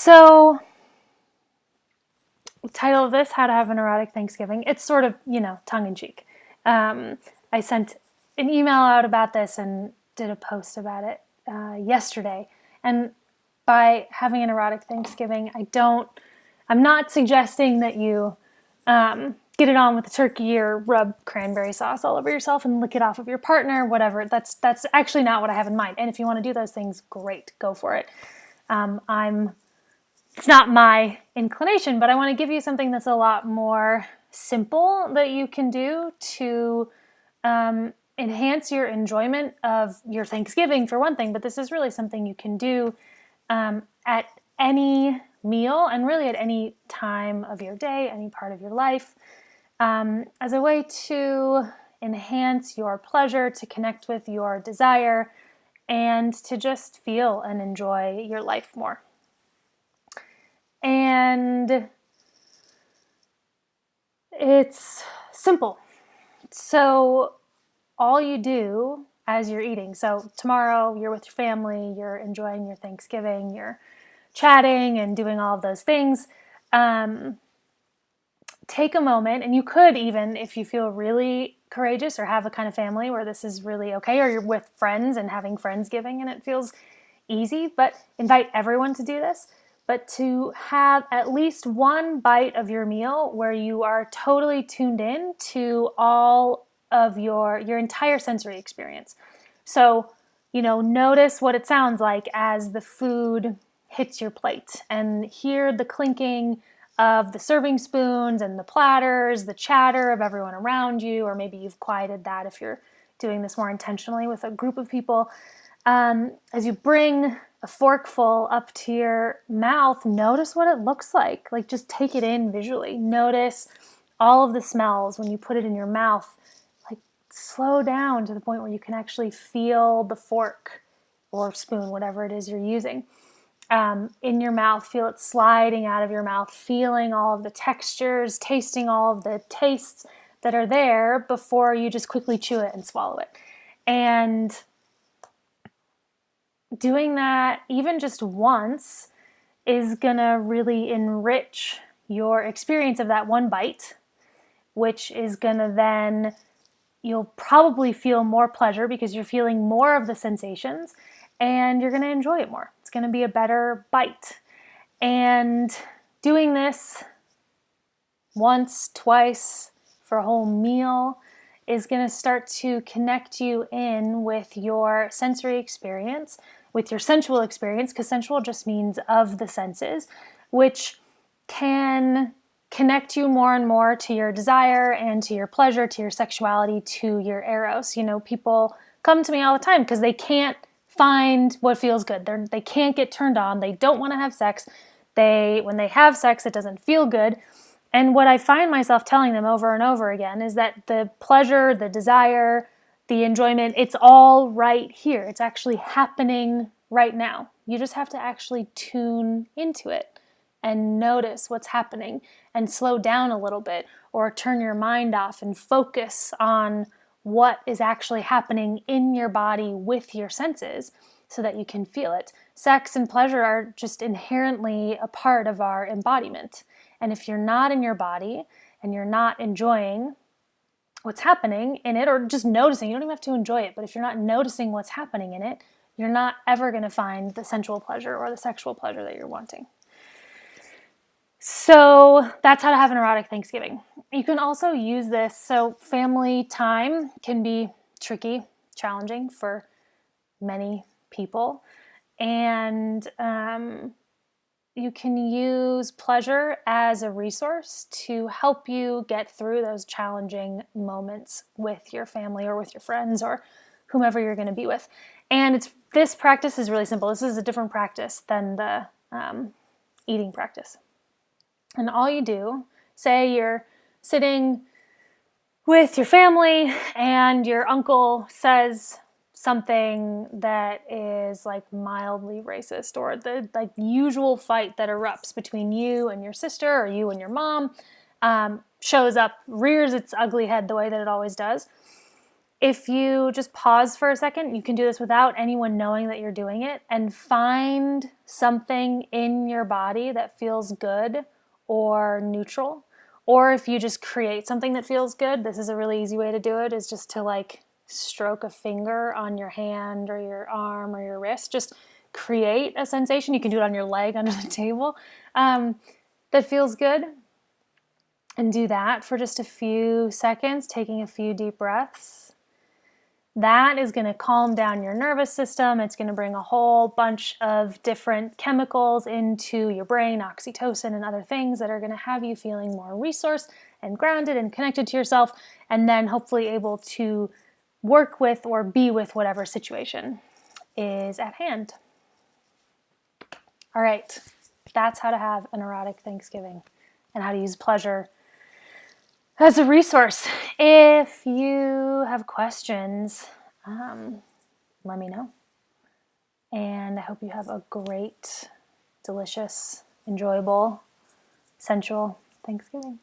So, the title of this, How to Have an Erotic Thanksgiving, it's sort of, tongue-in-cheek. I sent an email out about this and did a post about it yesterday. And by having an erotic Thanksgiving, I'm not suggesting that you get it on with a turkey or rub cranberry sauce all over yourself and lick it off of your partner, whatever. That's actually not what I have in mind. And if you want to do those things, great, go for it. It's not my inclination, but I want to give you something that's a lot more simple that you can do to enhance your enjoyment of your Thanksgiving, for one thing. But this is really something you can do at any meal and really at any time of your day, any part of your life, as a way to enhance your pleasure, to connect with your desire, and to just feel and enjoy your life more. And it's simple. So all you do as you're eating, so tomorrow you're with your family, you're enjoying your Thanksgiving, you're chatting and doing all of those things. Take a moment, and you could even, if you feel really courageous or have a kind of family where this is really okay, or you're with friends and having Friendsgiving and it feels easy, but invite everyone to do this. But to have at least one bite of your meal where you are totally tuned in to all of your entire sensory experience. So, notice what it sounds like as the food hits your plate, and hear the clinking of the serving spoons and the platters, the chatter of everyone around you, or maybe you've quieted that if you're doing this more intentionally with a group of people. As you bring a forkful up to your mouth, notice what it looks like. Like, just take it in visually. Notice all of the smells when you put it in your mouth. Like, slow down to the point where you can actually feel the fork or spoon, whatever it is you're using, in your mouth. Feel it sliding out of your mouth, feeling all of the textures, tasting all of the tastes that are there before you just quickly chew it and swallow it. And doing that even just once is gonna really enrich your experience of that one bite, which is gonna then, you'll probably feel more pleasure because you're feeling more of the sensations, and you're gonna enjoy it more. It's gonna be a better bite. And doing this once, twice, for a whole meal is going to start to connect you in with your sensory experience, with your sensual experience, because sensual just means of the senses, which can connect you more and more to your desire and to your pleasure, to your sexuality, to your eros. People come to me all the time because they can't find what feels good. They can't get turned on. They don't want to have sex. When they have sex, it doesn't feel good. And what I find myself telling them over and over again is that the pleasure, the desire, the enjoyment, it's all right here. It's actually happening right now. You just have to actually tune into it and notice what's happening and slow down a little bit, or turn your mind off and focus on what is actually happening in your body with your senses so that you can feel it. Sex and pleasure are just inherently a part of our embodiment. And if you're not in your body and you're not enjoying what's happening in it, or just noticing, you don't even have to enjoy it, but if you're not noticing what's happening in it, you're not ever going to find the sensual pleasure or the sexual pleasure that you're wanting. So that's how to have an erotic Thanksgiving. You can also use this. So family time can be tricky, challenging for many people. And you can use pleasure as a resource to help you get through those challenging moments with your family or with your friends or whomever you're going to be with. And this practice is really simple. This is a different practice than the eating practice. And all you do, say you're sitting with your family and your uncle says something that is like mildly racist, or the usual fight that erupts between you and your sister or you and your mom shows up, rears its ugly head the way that it always does. if you just pause for a second, you can do this without anyone knowing that you're doing it, and find something in your body that feels good or neutral. Or if you just create something that feels good, this is a really easy way to do it, is just to like stroke a finger on your hand or your arm or your wrist. Just create a sensation. You can do it on your leg under the table that feels good. And do that for just a few seconds, taking a few deep breaths. That is going to calm down your nervous system. It's going to bring a whole bunch of different chemicals into your brain, oxytocin and other things that are going to have you feeling more resourced and grounded and connected to yourself, and then hopefully able to work with or be with whatever situation is at hand. All right, that's how to have an erotic Thanksgiving and how to use pleasure as a resource. If you have questions, let me know. And I hope you have a great, delicious, enjoyable, sensual Thanksgiving.